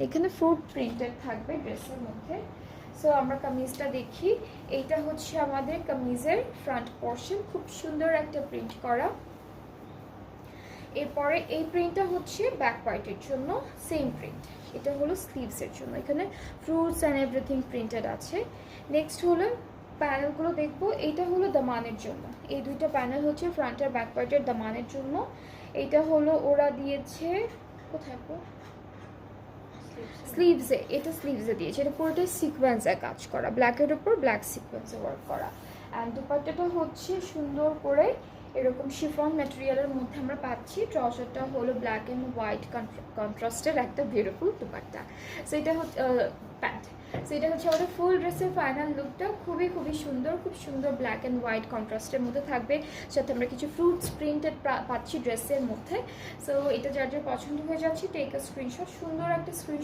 এখানে fruit printed থাকবে ড্রেসের মধ্যে। সো আমরা কামিজটা দেখি। এইটা হচ্ছে আমাদের কামিজের ফ্রন্ট পোর্শন, খুব সুন্দর একটা প্রিন্ট করা। এরপরে এই প্রিন্টটা হচ্ছে ব্যাক পার্টের জন্য, সেম প্রিন্ট। এটা হলো স্লিভসের জন্য, এখানে ফ্রুটস অ্যান্ড এভরিথিং প্রিন্টেড আছে। নেক্সট হলো প্যানেলগুলো দেখবো। এইটা হলো দামানের জন্য, এই দুইটা প্যানেল হচ্ছে ফ্রন্ট আর ব্যাক পার্টের দামানের জন্য। এইটা হলো ওরা দিয়েছে কোথায়, স্লিভসে, এটা স্লিভসে দিয়েছে। এটা পুরোটাই সিকোয়েন্সে কাজ করা, ব্ল্যাকের উপর ব্ল্যাক সিকোয়েন্সে ওয়ার্ক করা। অ্যান্ড দুপাট্টাটা হচ্ছে সুন্দর করে এরকম শিফন ম্যাটেরিয়ালের মধ্যে আমরা পাচ্ছি। ট্রাউজারটা হলো ব্ল্যাক অ্যান্ড হোয়াইট কন্ট্রাস্টের একটা বিউটিফুল দুপাট্টা। সো এটা হচ্ছে প্যান্ট। সো এটা হচ্ছে আমাদের ফুল ড্রেসের ফাইনাল লুকটা। খুবই খুবই সুন্দর, খুব সুন্দর ব্ল্যাক অ্যান্ড হোয়াইট কন্ট্রাস্টের মধ্যে থাকবে, সাথে আমরা কিছু ফ্রুটস প্রিন্টেড পাচ্ছি ড্রেসের মধ্যে। সো এটা যার যার পছন্দ হয়ে যাচ্ছে, টেক আ স্ক্রিনশট, সুন্দর একটা স্ক্রিনশট